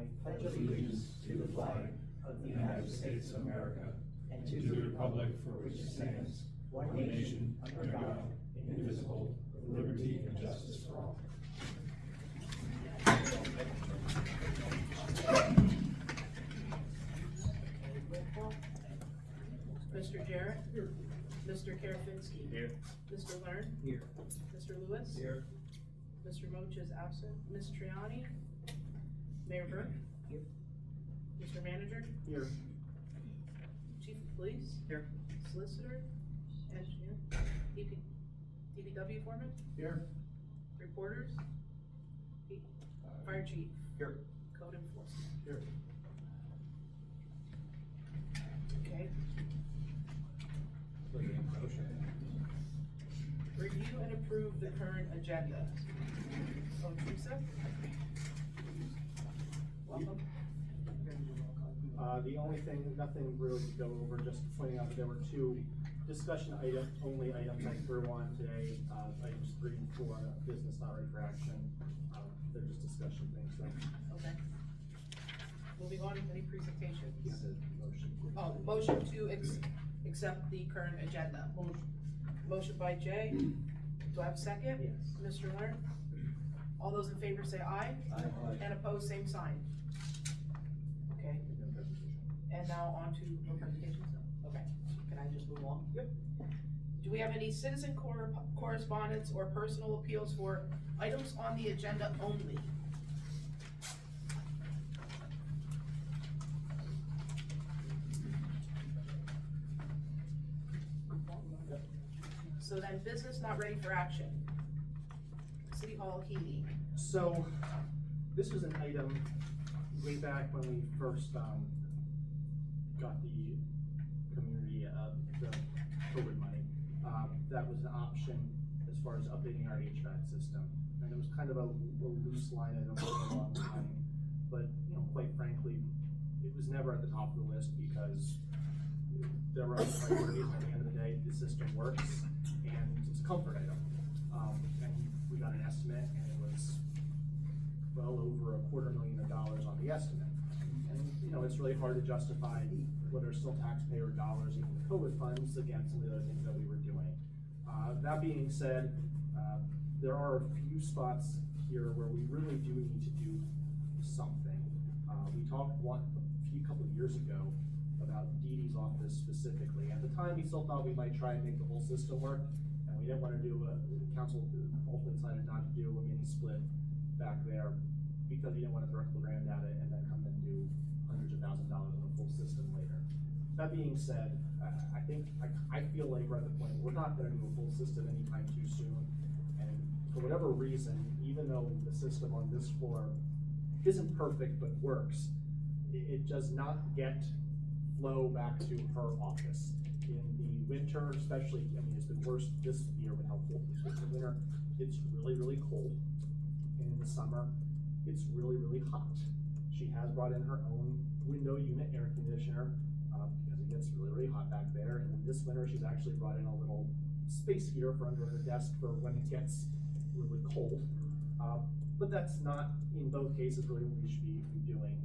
I pledge allegiance to the flag of the United States of America and to the republic for which it stands, one nation, under God, indivisible, with liberty and justice for all. Mr. Jarrett? Here. Mr. Karafinsky? Here. Mr. Learn? Here. Mr. Lewis? Here. Mr. Moch is absent. Ms. Triani? Mayor Burke? Here. Mr. Manager? Here. Chief of Police? Here. Solicitor? Engineer? DPW Foreman? Here. Reporters? Fire Chief? Here. Code Enforcement? Here. Okay. Motion. Review and approve the current agenda. Oh, Teresa? Welcome. The only thing, nothing really to go over, just pointing out that there were two discussion only items I threw on today, items 3 and 4, business not ready for action. They're just discussion things, so. Okay. Moving on, any presentations? Motion. Oh, motion to accept the current agenda. Motion by Jay. Do I have a second? Yes. Mr. Leonard? All those in favor say aye. Aye. And opposed, same sign. Okay, and now on to no presentations? Okay, can I just move on? Yep. Do we have any citizen correspondence or personal appeals for items on the agenda only? So then, business not ready for action. City Hall heating. So, this was an item way back when we first, got the community, the COVID money. That was an option as far as updating our HVAC system. And it was kind of a loose line item for a long time. But, you know, quite frankly, it was never at the top of the list because there were other priorities. At the end of the day, the system works and it's a comfort item. And we got an estimate and it was well over $250,000 on the estimate. And, you know, it's really hard to justify whether it's still taxpayer dollars, even the COVID funds, against some of the other things that we were doing. That being said, there are a few spots here where we really do need to do something. We talked a couple of years ago about Dee Dee's office specifically. At the time, we still thought we might try and make the whole system work, and we didn't want to do the council ultimately decided not to do a mini split back there because you didn't want to throw a couple grand at it and then come and do hundreds of $1,000s on a full system later. That being said, I feel like we're at the point where we're not going to do a full system anytime too soon. And for whatever reason, even though the system on this floor isn't perfect but works, it does not get flow back to her office. In the winter, especially, I mean, it's been worse this year with how cold it's been. In the winter, it's really, really cold. And in the summer, it's really, really hot. She has brought in her own window unit air conditioner because it gets really, really hot back there. And this winter, she's actually brought in a little space heater for under her desk for when it gets really cold. But that's not, in both cases, really what we should be doing.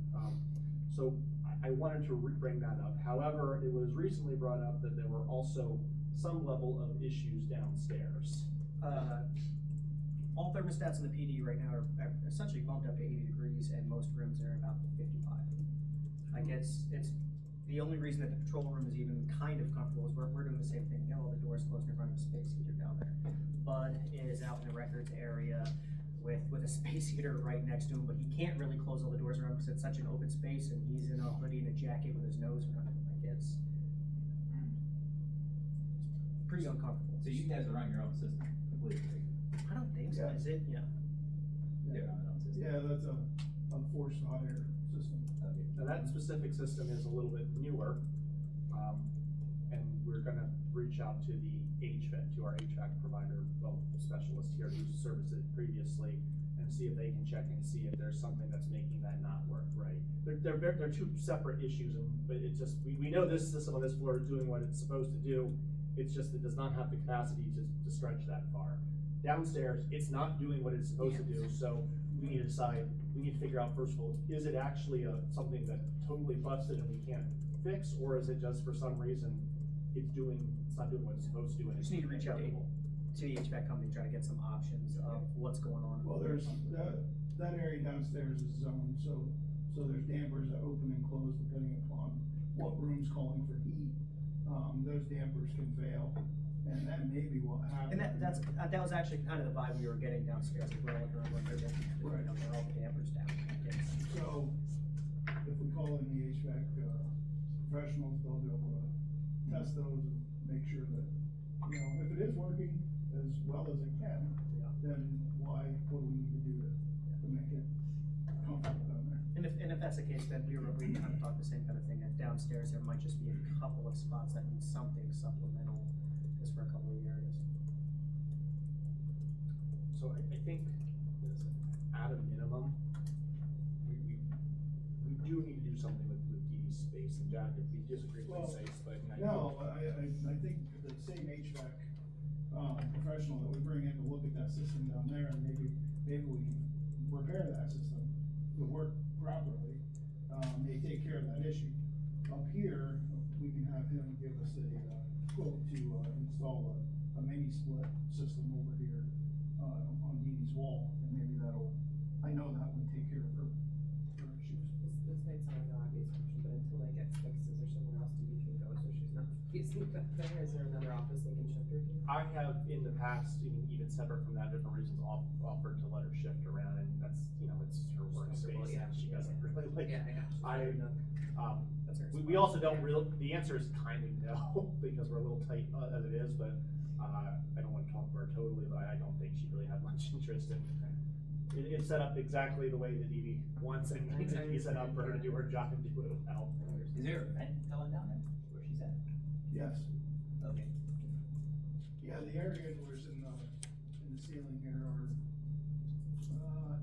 So I wanted to bring that up. However, it was recently brought up that there were also some level of issues downstairs. All thermostats in the PD right now are essentially bumped up to 80 degrees, and most rooms are about 55. Like it's the only reason that the patrol room is even kind of comfortable is we're doing the same thing. We have all the doors closed and running a space heater down there. Bud is out in the records area with a space heater right next to him, but he can't really close all the doors around because it's such an open space, and he's in a hoodie and a jacket with his nose around it. Like it's pretty uncomfortable. So you guys are on your own system completely? I don't think so. Yeah. Is it? Yeah. They're on their own system? Yeah, that's a unforced hot air system. Okay. Now that specific system is a little bit newer, and we're gonna reach out to our HVAC provider, well, specialist here who's serviced it previously, and see if they can check and see if there's something that's making that not work right. They're two separate issues, but it's just, we know this system on this floor is doing what it's supposed to do. It's just, it does not have the capacity to stretch that far. Downstairs, it's not doing what it's supposed to do, so we need to decide, we need to figure out, first of all, is it actually something that totally busted and we can't fix, or is it just for some reason it's not doing what it's supposed to do and it's Just need to reach out acceptable? to the HVAC company, try to get some options of what's going on. Well, there's, that area downstairs is zoned, so there's dampers that open and close depending upon what room's calling for heat. Those dampers can fail, and that may be what happened. And that was actually kind of the vibe we were getting downstairs, like, we're all looking around, they're, Right. you know, they're all the dampers down. So, if we call in the HVAC, professionals, they'll be able to test those and make sure that, you know, if it is working as well as it can, Yeah. then what do we need to do to make it comfortable down there? And if that's the case, then we kind of talked the same kind of thing, that downstairs, there might just be a couple of spots that need something supplemental, just for a couple of areas. So I think, at a minimum, we do need to do something with Dee Dee's space, and Jack, if you disagree, Well, please say, but. No, I think the same HVAC, professional that we bring in to look at that system down there, and maybe we can repair that system to work properly, they take care of that issue. Up here, we can have him give us a quote to, install a mini split system over here, on Dee Dee's wall, and maybe I know that would take care of her issues. This might sound like an obvious question, but until that gets fixed, is there somewhere else Dee Dee can go so she's not facing back there? Is there another office they can shift her to? I have in the past, even separate from that, different reasons, offered to let her shift around, and that's, you know, it's her workspace, Yeah. and she doesn't really like. Yeah. That's her We also don't the answer is kind of no, because we're a little tight as it is, but, I don't wanna talk for her totally, but I don't think she really had much interest in. It's set up exactly the way that Dee Dee wants, and it's set up for her to do her job and do it well. Is there a vent going down there where she's at? Yes, Okay. yeah, the air handlers in the ceiling here are,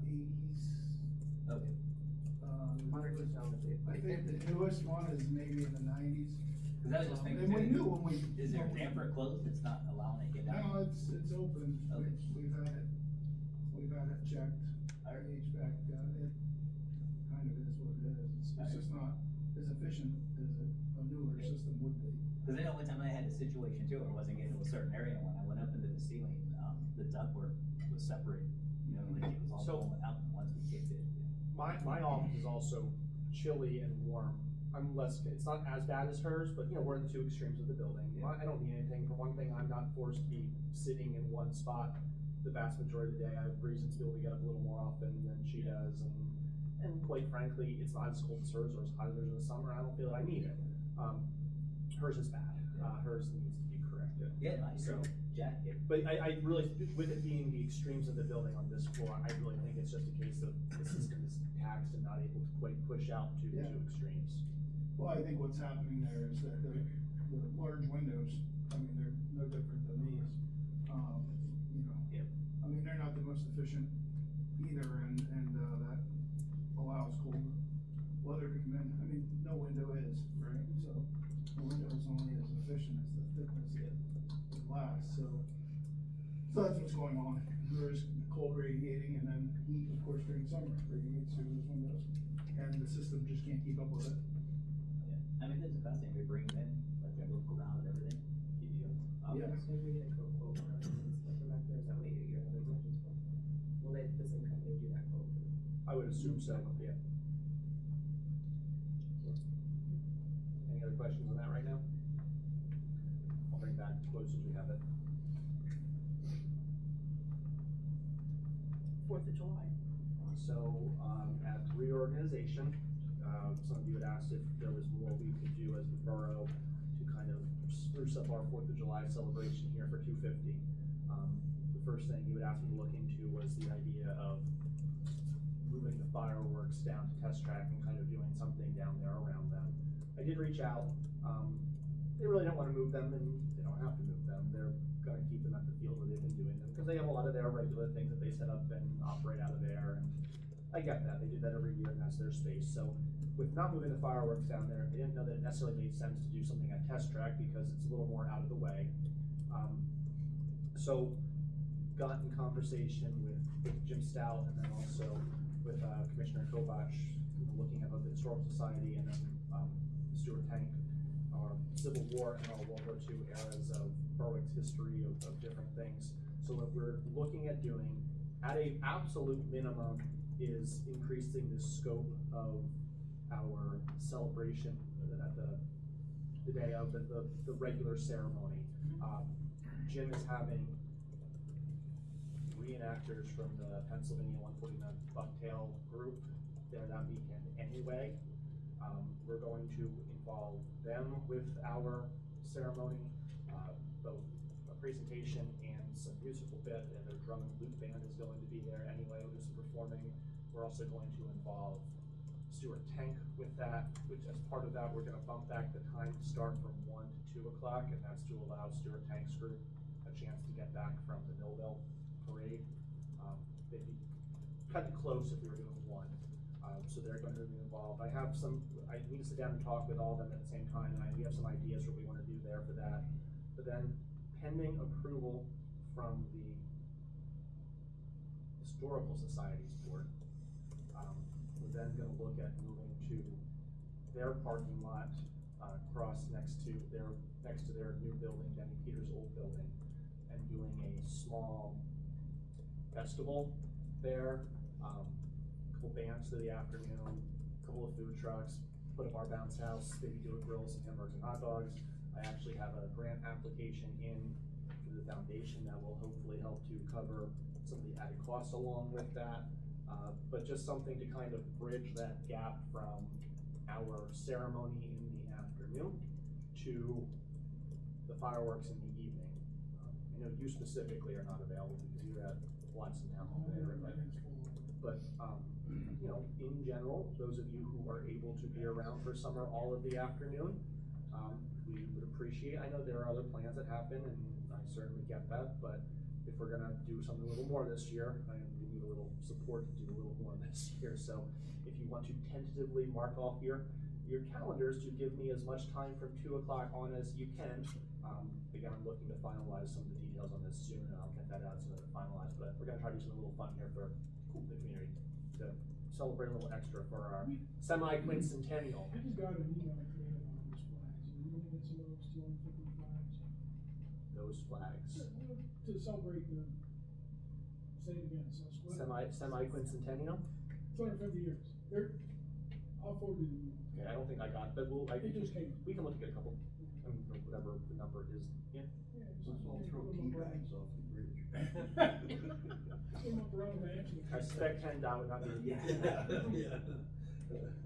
80s. Okay. Modern technology. I think the newest one is maybe in the 90s. Cause I was just thinking. And we too, knew when we. Is there a damper closed that's not allowing it to get down? No, it's open. Okay. We've had it checked. Our HVAC, it kind of is what it is. It's just not as efficient as a newer system would be. Cause I know one time I had a situation too, where I wasn't getting to a certain area, when I went up into the ceiling, the ductwork was separated, you know, like it was all So- going out once we kicked it. My office is also chilly and warm. It's not as bad as hers, but you know, we're in the two extremes of the building. Yeah. I don't need anything. For one thing, I'm not forced to be sitting in one spot the vast majority of the day. I have reasons to be able to get up a little more often than she does, and quite frankly, it's not as cold as hers or as hot as hers in the summer. I don't feel that I need it. Hers is bad. Hers needs to be corrected. Yeah, no, I So, agree. Jack, but I really, with it being the extremes of the building on this floor, I really think it's just a case of the system is taxed and not able to quite push out to Yeah. two extremes. Well, I think what's happening there is that the large windows, I mean, they're no different than these. You know, Yep. I mean, they're not the most efficient either, and that allows cold weather to come in. I mean, no window is, right? So the window is only as efficient as the thickness of the glass, so that's what's going on. There's cold radiating and then heat, of course, during summer radiates through those windows, and the system just can't keep up with it. Yeah, I mean, this is fascinating, we bring them in, let them look around and everything, give you Yeah. options. So we get a quote for inspector back there, is that what you have other questions for? Will the same company do that quote? I would assume so, yeah. Any other questions on that right now? I'll bring back close as we have it. 4th of July. So, at reorganization, some of you had asked if there was more we could do as the borough to kind of spruce up our 4th of July celebration here for 250. The first thing you would ask me to look into was the idea of moving the fireworks down to Test Track and kind of doing something down there around them. I did reach out, they really don't wanna move them, and they don't have to move them, they're gonna keep them at the field where they've been doing them, because they have a lot of their regular things that they set up and operate out of there, and I get that, they do that every year and that's their space. So with not moving the fireworks down there, they didn't know that it necessarily made sense to do something at Test Track because it's a little more out of the way. So got in conversation with Jim Stout and then also with Commissioner Kovach, looking at both the Historical Society and then the Stuart Tank, our Civil War and our World War II eras of Berwick's history of different things. So what we're looking at doing, at a absolute minimum, is increasing the scope of our celebration at the day of the regular ceremony. Jim is having reenactors from the Pennsylvania 149 Bucktail group there that weekend anyway. We're going to involve them with our ceremony, both a presentation and some musical bit, and their drum and flute band is going to be there anyway, which is performing. We're also going to involve Stuart Tank with that, which as part of that, we're gonna bump back the time to start from 1 to 2 o'clock, and that's to allow Stuart Tank's group a chance to get back from the Millville parade. They'd be cutting close if we were doing 1. So they're going to be involved. I need to sit down and talk with all of them at the same time, and we have some ideas what we want to do there for that. But then, pending approval from the Historical Society's board, we're then going to look at moving to their parking lot across next to their new building, Denny Peters' old building, and doing a small festival there. Couple bands to the afternoon, couple of food trucks, put up our bounce house, maybe do a grill, some hamburgers and hot dogs. I actually have a grant application in for the foundation that will hopefully help to cover some of the added costs along with that. But just something to kind of bridge that gap from our ceremony in the afternoon to the fireworks in the evening. I know you specifically are not available because you're at Watson Town Hall there, but you know, in general, those of you who are able to be around for some or all of the afternoon, we would appreciate. I know there are other plans that happen, and I certainly get that, but if we're gonna do something a little more this year, we need a little support to do a little more this year. So if you want to tentatively mark off your calendars to give me as much time from 2 o'clock on as you can. Again, I'm looking to finalize some of the details on this soon, and I'll get that out as soon as it's finalized, but we're gonna try to do something a little fun here for the community to celebrate a little extra for our semi-quincentennial. I just got an email today about those flags, and we're gonna get some of those 250 flags. Those flags. To celebrate the, say it again, so it's what? Semi-quincentennial? 250 years. I'll forward you the email. Okay, I don't think I got, but It just came. we can look at a couple, I mean, whatever the number is, yeah. Yeah, Let's all throw tea bags off the bridge. Came up around the answer. I suspect PennDOT would not be. Yeah.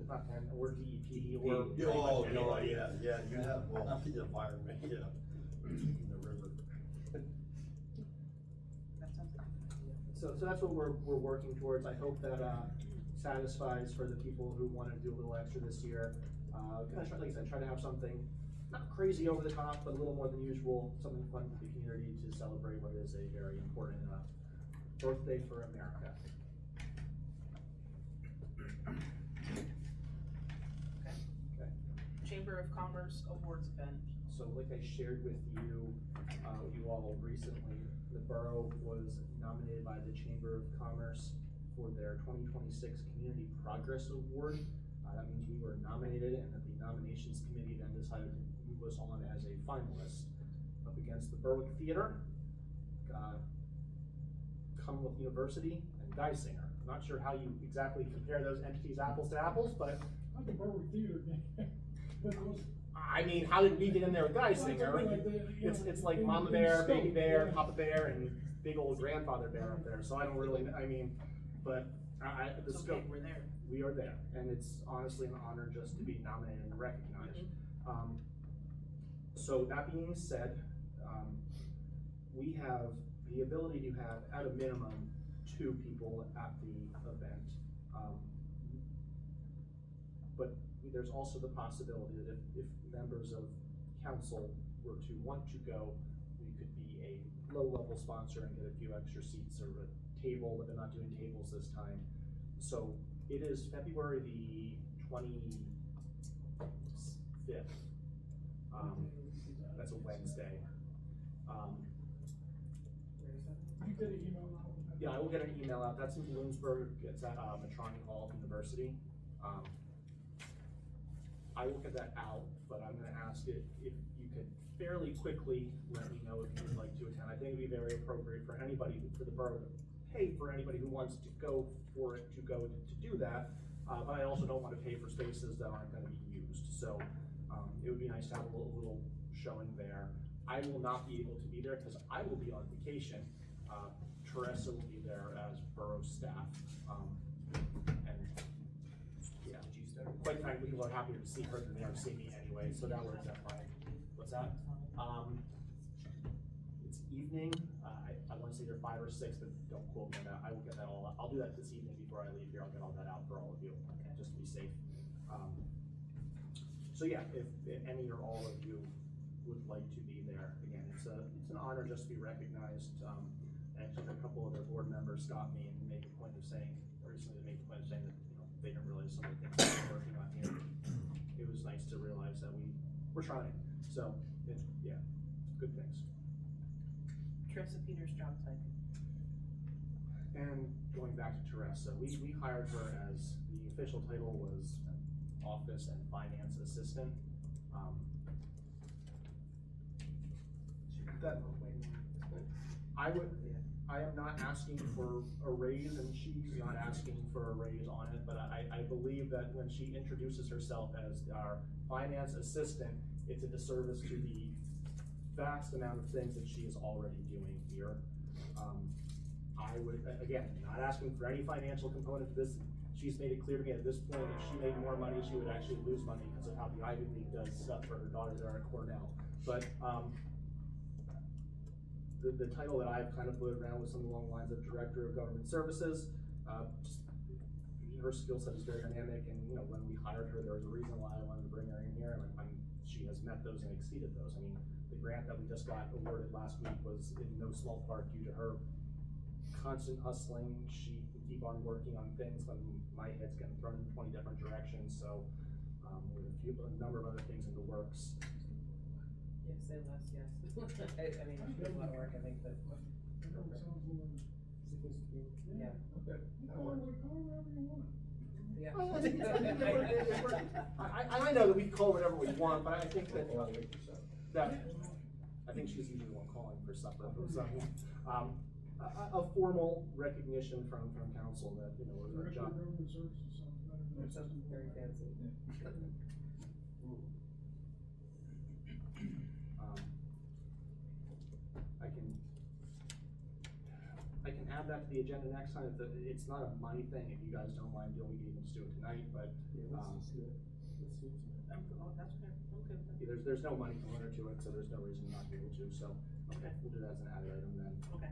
Not Penn, or DEP, or. Oh, no, yeah, you have, well, the environment, yeah. In the river. That sounds good. So that's what we're working towards. I hope that satisfies for the people who want to do a little extra this year. Like I said, try to have something not crazy over the top, but a little more than usual, something fun for the community to celebrate what is a very important birthday for America. Okay. Chamber of Commerce Awards event. So like I shared with you, you all recently, the borough was nominated by the Chamber of Commerce for their 2026 Community Progress Award. That means we were nominated, and that the nominations committee then decided to move us on as a finalist up against the Berwick Theater, Commonwealth University, and Geisinger. I'm not sure how you exactly compare those entities apples to apples, but Not the Berwick Theater thing, but it was. I mean, how did we get in there with Geisinger? It's like Mama Bear, Baby Bear, Papa Bear, and big old Grandfather Bear up there. So I don't really, I mean, but the It's scope. okay, we're there. We are there, and it's honestly an honor just to be nominated and recognized. So that being said, we have the ability to have, at a minimum, 2 people at the event. But there's also the possibility that if members of council were to want to go, we could be a low-level sponsor and get a few extra seats or a table, but they're not doing tables this time. So it is February the 25th. That's a Wednesday. Where is that? You get an email out? Yeah, I will get an email out. That's in Bloomsburg. It's at, Metronic Hall University. I will get that out, but I'm gonna ask it if you could fairly quickly let me know if you'd like to attend. I think it'd be very appropriate for anybody, for the borough to pay for anybody who wants to go for it, to go to do that. But I also don't wanna pay for spaces that aren't gonna be used. So, it would be nice to have a little showing there. I will not be able to be there because I will be on vacation. Teresa will be there as borough staff. And yeah, quite frankly, people are happier to see her than they are to see me anyway, so that works out fine. What's that? It's evening. I want to say they're 5 or 6, but don't quote me on that. I will get that all. I'll do that this evening before I leave here. I'll get all that out for all of you, just to be safe. So yeah, if any or all of you would like to be there, again, it's an honor just to be recognized. Actually, a couple of their board members stopped me and made a point of saying, recently they made a point of saying that, they didn't realize some of the things that we're working on here. It was nice to realize that we're trying, so, yeah, good things. Teresa Peters' job type. And going back to Teresa, we hired her as, the official title was office and finance assistant. That, I am not asking for a raise, and she's not asking for a raise on it, but I believe that when she introduces herself as our finance assistant, it's a disservice to the vast amount of things that she is already doing here. I would, again, not asking for any financial component to this. She's made it clear to me at this point, if she made more money, she would actually lose money because of how the Ivy League does stuff for her daughter there at Cornell. But, the title that I've kind of floated around was something along the lines of Director of Government Services. Her skill set is very dynamic, and when we hired her, there was a reason why I wanted to bring her in here, and she has met those and exceeded those. I mean, the grant that we just got awarded last week was in no small part due to her constant hustling. She can keep on working on things when my head's getting thrown in 20 different directions. So with a number of other things in the works. Yes, say less, yes. I mean, it's a lot of work, I think, but. Yeah. Okay. Yeah. I know that we call whatever we want, but I think that, I think she's usually the one calling for supper. So, a formal recognition from council that, our job. It sounds very fancy. I can add that to the agenda next time. It's not a money thing. If you guys don't mind doing, we can even just do it tonight, but. That's fair, okay. There's no money component to it, so there's no reason not to be able to, so, okay, we'll do that as an added item then. Okay.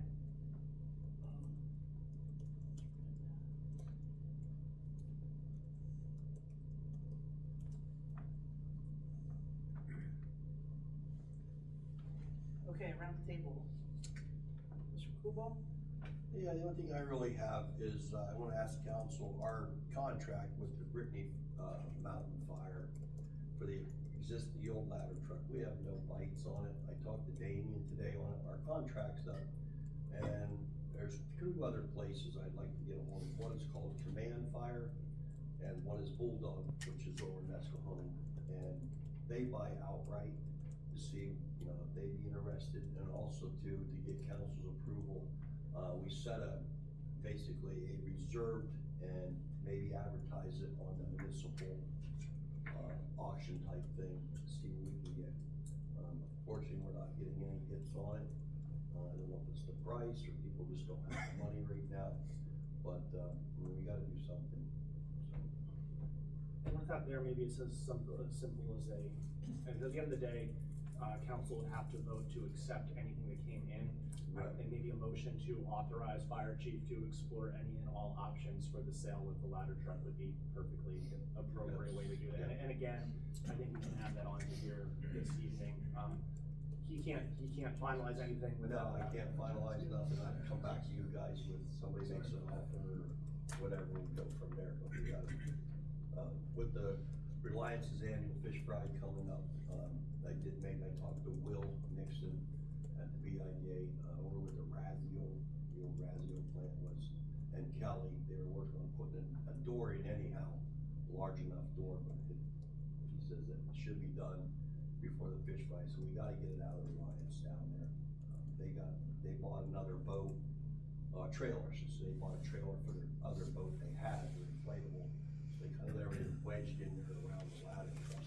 Okay, around the table. Mr. Kubal? Yeah, the only thing I really have is, I wanna ask council, our contract with the Brittany, Mountain Fire for the old ladder truck, we have no bites on it. I talked to Damien today on it, our contract's up, and there's 2 other places I'd like to get on. One is called Command Fire, and one is Bulldog, which is over in Nescahoning, and they buy outright to see, if they'd be interested, and also to get council's approval. We set basically a reserved and maybe advertise it on the municipal auction type thing to see what we can get. Fortunately, we're not getting any hits on it. I don't know if it's the price or people just don't have the money right now, but we gotta do something. And with that there, maybe it says something as simple as and at the end of the day, council would have to vote to accept anything that came in. Right. And maybe a motion to authorize fire chief to explore any and all options for the sale of the ladder truck would be perfectly appropriate way to do that. And again, I think we can add that on to here this evening. He can't finalize anything without. No, I can't finalize nothing. I'd come back to you guys with somebody makes an offer or whatever, we go from there. But we got, with the Reliance's annual fish fry coming up, I talked to Will Nixon at the BIDA, over with the Razio, putting a door in anyhow, a large enough door, but he says that it should be done before the fish fry, so we gotta get it out of the Reliance down there. They bought another boat, trailer, I should say, they bought a trailer for their other boat they had, their inflatable, so they kind of everything wedged in there around the ladder truck.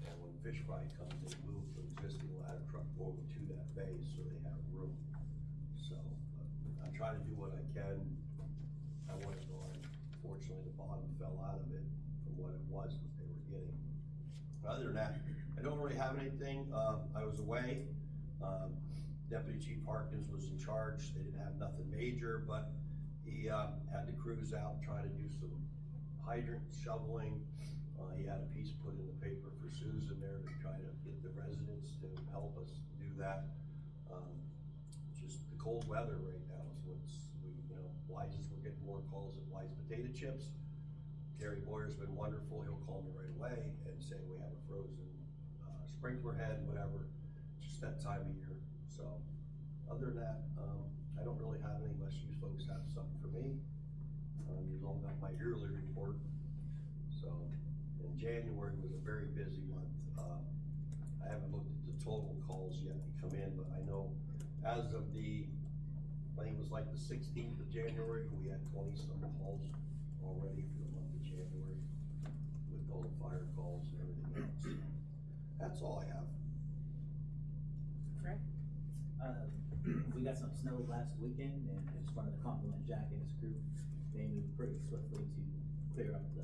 And when fish fry comes, they move the existing ladder truck over to that base, so they have room. So, I'm trying to do what I can. I want it going. Fortunately, the bottom fell out of it from what it was, what they were getting. Other than that, I don't really have anything. I was away. Deputy Chief Harkins was in charge. They didn't have nothing major, but he had the crews out trying to do some hydrant shoveling. He had a piece put in the paper for Susan there to try to get the residents to help us do that. Just the cold weather right now is Wise's, we're getting more calls at Wise Potato Chips. Gary Boyer's been wonderful. He'll call me right away and say we have a frozen sprinkler head, whatever. Just that time of year. So, other than that, I don't really have any unless you folks have something for me. You've all got my yearly report. So, and January was a very busy month. I haven't looked at the total calls yet to come in, but I know as of I think it was like the 16th of January, we had 20-some calls already for the month of January with all the fire calls and everything else. So, that's all I have. We got some snow last weekend, and I just wanted to compliment Jack and his crew. They moved pretty swiftly to clear up the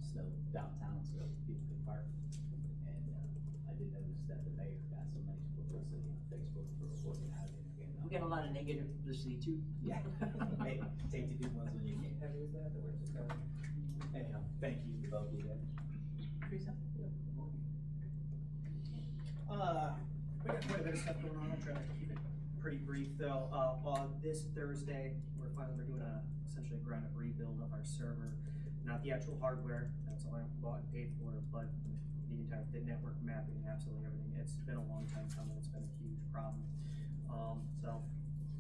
snow downtown so people could park. And I did notice that the mayor got some nice publicity on Facebook for working out of it. We got a lot of negative publicity too. Yeah, hey, take the good ones when you can. Heavy is that, or where's it going? Anyhow, thank you to both of you guys. Teresa? We got quite a bit of stuff going on. I'll try to keep it pretty brief though. This Thursday, we're doing essentially a ground up rebuild of our server. Not the actual hardware, that's all I bought and paid for, but the network mapping and absolutely everything. It's been a long time coming. It's been a huge problem. So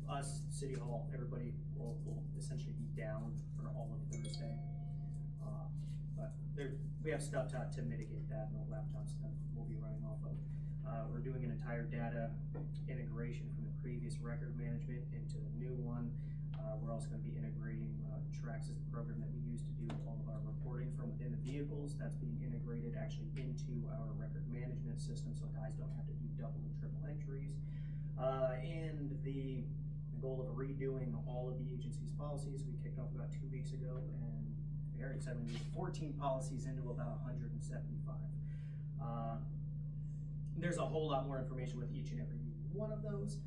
us, City Hall, everybody will essentially be down for all of Thursday. But we have stuff to mitigate that, and the laptops that we'll be running off of. We're doing an entire data integration from the previous record management into the new one. We're also going to be integrating Trax is the program that we use to do all of our reporting from within the vehicles. That's being integrated actually into our record management system, so guys don't have to do double and triple entries. And the goal of redoing all of the agency's policies, we kicked off about 2 weeks ago, and very exciting, we 14 policies into about 175. There's a whole lot more information with each and every one of those.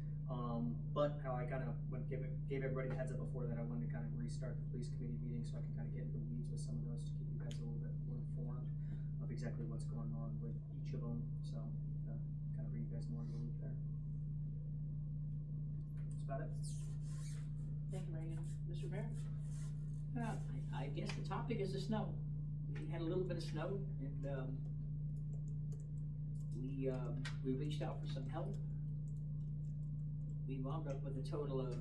But how I kind of gave everybody a heads up before that, I wanted to kind of restart the police committee meeting so I can kind of get into the weeds with some of those to keep you guys a little bit more informed of exactly what's going on with each of them. So kind of bring you guys more in the loop there. That's about it. Thank you, Megan. Mr. Barrett? I guess the topic is the snow. We had a little bit of snow, and we reached out for some help. We wound up with a total of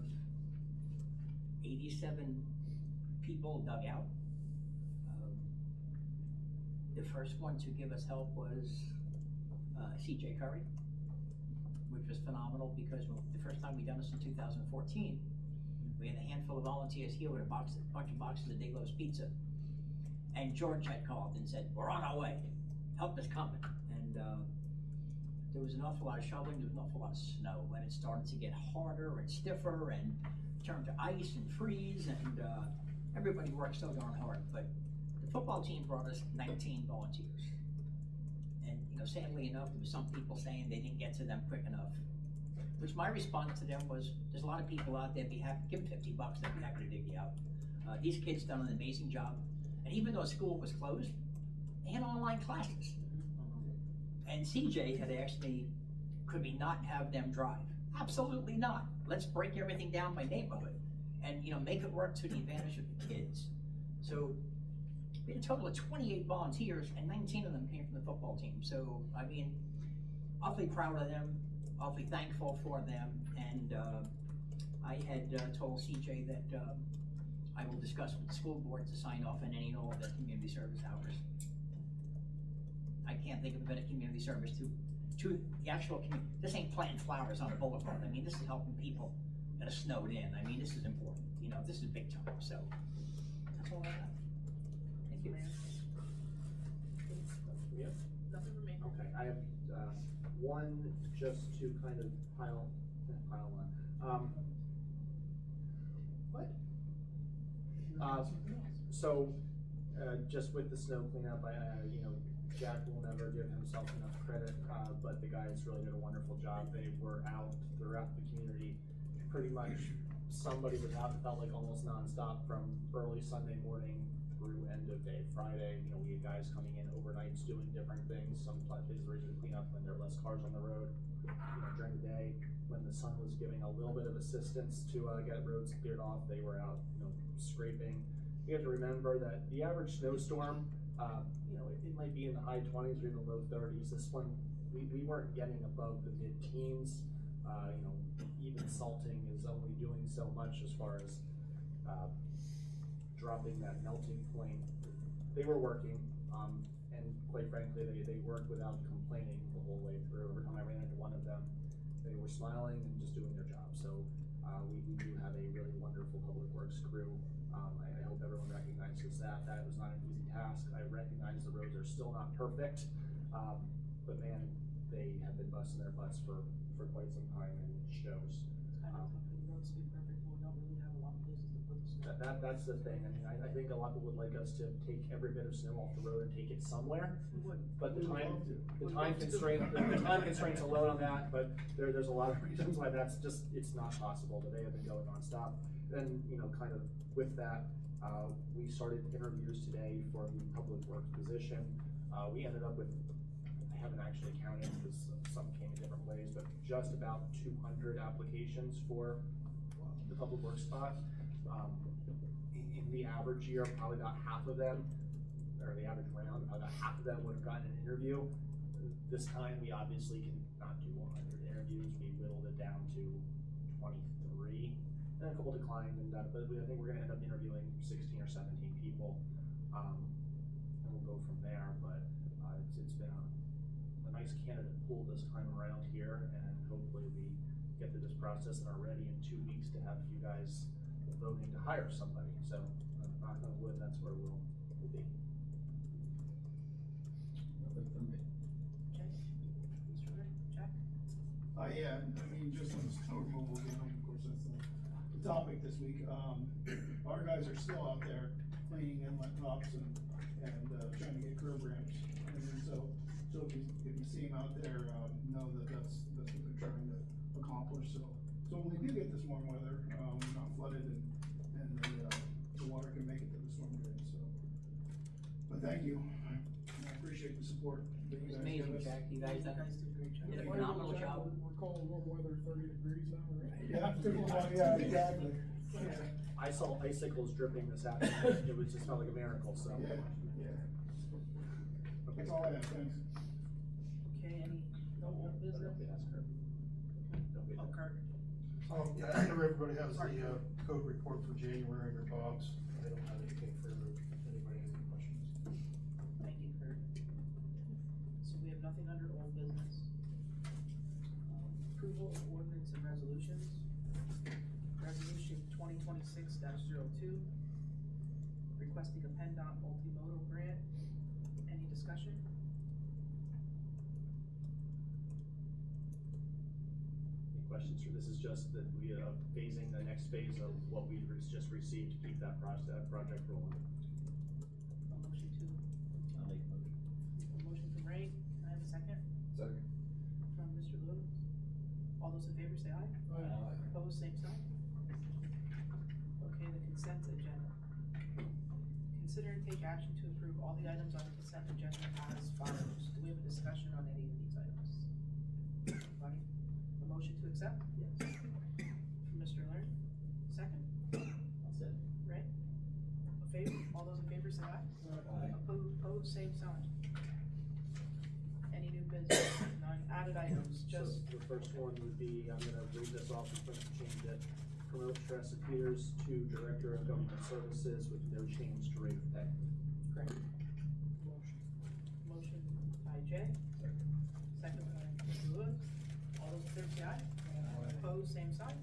87 people dug out. The first one to give us help was CJ Curry, which was phenomenal because the first time we done this in 2014, we had a handful of volunteers here with a bunch of boxes of Daglo's Pizza. And George had called and said, "We're on our way, help is coming." And there was an awful lot of shoveling, there was an awful lot of snow, and it started to get harder and stiffer and turned to ice and freeze, and everybody worked so darn hard. But the football team brought us 19 volunteers. And sadly enough, there was some people saying they didn't get to them quick enough. Which my response to them was, there's a lot of people out there, be happy, give them $50, they'd be happy to dig you out. These kids done an amazing job. And even though school was closed, they had online classes. And CJ had asked me, could we not have them drive? Absolutely not. Let's break everything down by neighborhood and make it work to the advantage of the kids. So we had a total of 28 volunteers and 19 of them came from the football team. So, awfully proud of them, awfully thankful for them. And I had told CJ that I will discuss with the school board to sign off on any and all of their community service hours. I can't think of a better community service to the actual community. This ain't planting flowers on a boulevard. I mean, this is helping people that are snowed in. I mean, this is important. You know, this is big time, so that's all I have. Thank you. Yep. Nothing for me. Okay, I have, one just to kind of pile on. What? So, just with the snow cleanup, you know, Jack will never give himself enough credit, but the guys really did a wonderful job. They were out throughout the community. Pretty much somebody was out, it felt like almost nonstop from early Sunday morning through end of day Friday. You know, we had guys coming in overnights doing different things. Some places were to clean up when there were less cars on the road. You know, during the day, when the sun was giving a little bit of assistance to get roads cleared off, they were out, you know, scraping. You have to remember that the average snowstorm, you know, it might be in the high 20s or even the low 30s. This one, we weren't getting above the mid-teens. You know, even salting is only doing so much as far as dropping that melting point. They were working, and quite frankly, they worked without complaining the whole way through. Every time I ran into one of them, they were smiling and just doing their job. So we do have a really wonderful public works crew. I hope everyone recognizes that. That was not an easy task. I recognize the roads are still not perfect, but man, they have been busting their butts for quite some time, and it shows. I don't think the roads to be perfect, but we don't really have a lot of places to put the snow. That's the thing. I mean, I think a lot of people would like us to take every bit of snow off the road and take it somewhere. We would. But the We'd time love to. constraints alone on that, but there's a lot of reasons why that's just, it's not possible. But they have been going nonstop. Then, you know, kind of with that, we started interviews today for the public works position. We ended up with, I haven't actually counted because some came in different ways, but just about 200 applications for the public works spot. In the average year, probably about half of them, or the average round, about half of them would have gotten an interview. This time, we obviously can not do 100 interviews. We whittled it down to 23, and a couple declined, and but I think we're gonna end up interviewing 16 or 17 people, and we'll go from there. But it's been a nice candidate pool this time around here, and hopefully we get through this process and are ready in 2 weeks to have you guys voting to hire somebody. So, knock on wood, that's where we'll be. Nothing from me. Okay. Mr. Rick, Jack? Yeah, I mean, just on the snow removal, you know, of course, that's the topic this week. Our guys are still out there cleaning inlet tops and trying to get curb ramps. And then so if you see them out there, know that that's what they're trying to accomplish. So when we do get this warm weather, we're not flooded and the water can make it to the storm drain, so. But thank you. I appreciate the support that you It's guys amazing, give us. Jack. You guys You done guys did a great job. did a phenomenal job. We're calling warm weather 30 degrees now, right? Yeah, exactly. I saw icicles dripping this afternoon. It smelled like a miracle, so. Yeah. That's all I have, thanks. Okay, any, no old business? Oh, Kurt. Yeah, I know everybody has the code report for January in their box. I don't have anything further. If anybody has any questions. Thank you, Kurt. So we have nothing under old business. Approval of ordinance and resolutions. Resolution 2026-02, requesting a PennDOT multimodal grant. Any discussion? Any questions? This is just that we are phasing the next phase of what we just received to keep that project rolling. A motion to, I'll make a motion. a motion from Ray, can I have a second? Second. From Mr. Lewis. All those in favor say aye. Opposed, same sign. Okay, the consent agenda. Consider and take action to approve all the items on the consent agenda as follows. Do we have a discussion on any of these items? Anybody? A motion to accept? Yes. From Mr. Leonard. Second. I'll say. Ray? A favor? All those in favor say aye. Opposed, same sign. Any new business? None. Added items, just. So the first one would be, I'm gonna read this off and change it. promote Teresa Peters to Director of Government Services with no change to rate of pay. Great. Motion by Jay. Second by Mr. Lewis. All those in favor say aye. Opposed, same sign.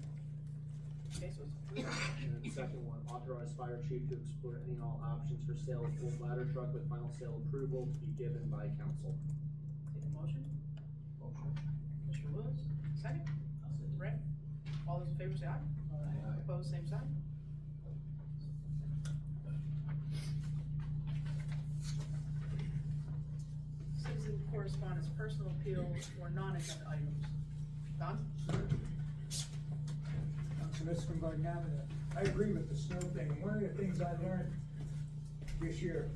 Okay, so it's approved. And then the second one, authorize fire chief to explore any and all options for sale of full ladder truck with final sale approval to be given by council. Take a motion. Mr. Lewis, second. Ray. All those in favor say aye. Opposed, same sign. Citizen correspondence, personal appeals, or non-agenda items. Don? From Garden Avenue. I agree with the snow thing. One of the things I learned this year,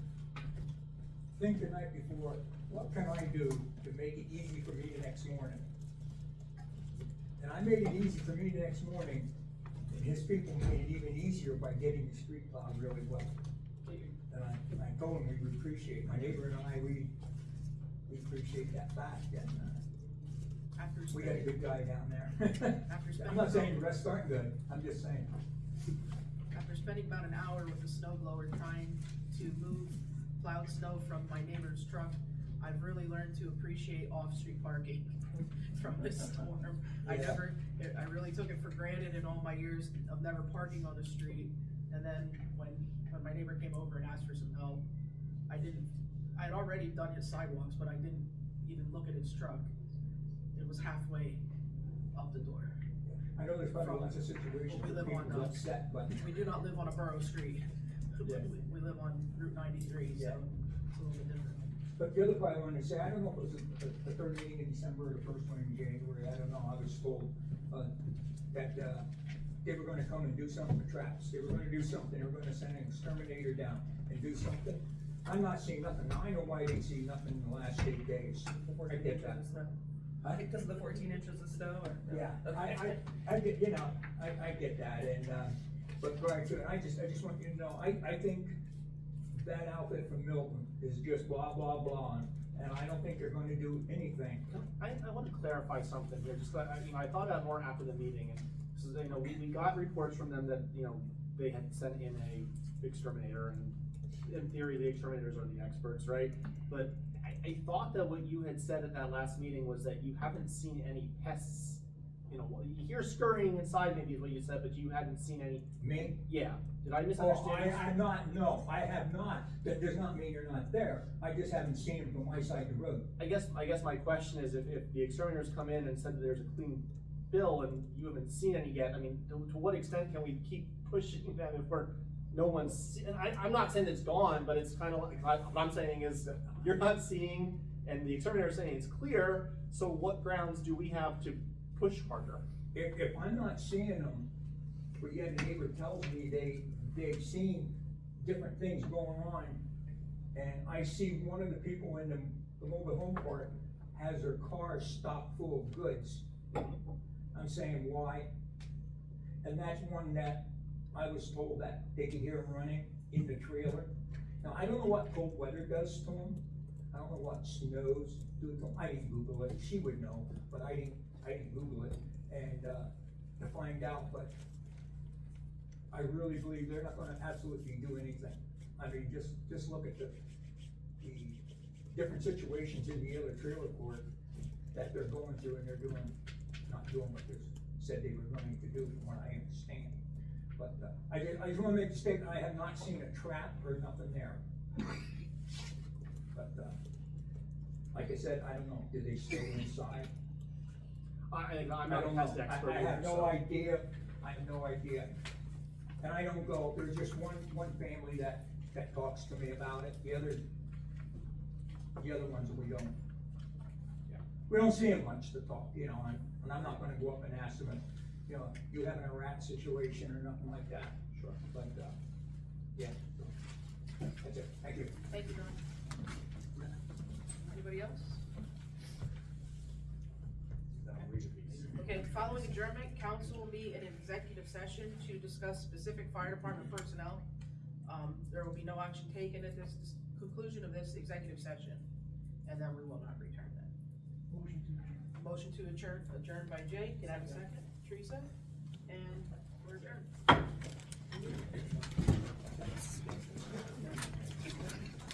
think the night before, what can I do to make it easy for me the next morning? And I made it easy for me the next morning, and his people made it even easier by getting the street plowed really well. And I told him we would appreciate, my neighbor and I, we appreciate that fact, and, After we got a good guy down there. After I'm not saying the rest aren't good, I'm just saying. After spending about an hour with the snow blower trying to move plowed snow from my neighbor's truck, I've really learned to appreciate off-street parking from this storm. Yeah. I really took it for granted in all my years of never parking on the street. And then when my neighbor came over and asked for some help, I had already done his sidewalks, but I didn't even look at his truck. It was halfway up the door. I know there's probably lots of situations We where live on, people are upset, but. We do not live on a borough street. Yeah. We live on Route 93, so Yeah. it's a little bit different. But the other part I wanted to say, I don't know if it was the third meeting in December or the first one in January, I don't know, I was told, that, they were gonna come and do something with traps, they were gonna do something, they were gonna send an exterminator down and do something. I'm not seeing nothing, now I know why I didn't see nothing in the last 8 days. The I 14 get inches that. of snow. Huh? Because of the 14 inches of snow or? Yeah, Okay. I get, you know, I get that, and, but prior to it, I just want you to know, I think that outfit from Milton is just blah, blah, blah, and I don't think they're gonna do anything. I want to clarify something here, just, I thought out more after the meeting, and, so, we got reports from them that, they had sent in a exterminator, and in theory, the exterminators are the experts, right? But I thought that what you had said at that last meeting was that you haven't seen any pests, you hear scurrying inside maybe is what you said, but you hadn't seen any. Me? Yeah, did I Oh, misunderstand? I'm not, no, I have not, that does not mean they're not there, I just haven't seen them from my side of the road. I guess my question is, if the exterminators come in and said that there's a clean bill and you haven't seen any yet, I mean, to what extent can we keep pushing them if no one's, and I'm not saying it's gone, but it's kind of like, what I'm saying is, you're not seeing, and the exterminator's saying it's clear, so what grounds do we have to push harder? If I'm not seeing them, but yet a neighbor tells me they've seen different things going on, and I see one of the people in the mobile home park has their car stopped full of goods. I'm saying, why? And that's one that I was told that they could hear him running in the trailer. Now, I don't know what cold weather does to them. I don't know what snows do to them. I didn't Google it. She would know, but I didn't Google it and, to find out, but I really believe they're not gonna absolutely do anything. I mean, just look at the different situations in the other trailer court that they're going through, and they're not doing what they said they were going to do, from what I understand. But, I just wanna make a statement, I have not seen a trap or nothing there. But, like I said, I don't know, do they stay inside? I'm I not a don't pest know. expert. I have either, no so- idea, I have no idea. And I don't go, there's just one family that talks to me about it, the other ones we don't. Yeah. We don't see them much to talk, and I'm not gonna go up and ask them if, you having a rat situation or nothing like that. Sure. But, yeah, so, that's it, thank you. Thank you, Don. Anybody else? Okay, following adjournment, council will meet in an executive session to discuss specific fire department personnel. There will be no action taken at this conclusion of this executive session, and then we will not return then. Motion to adjourn by Jay, can I have a second? Teresa? And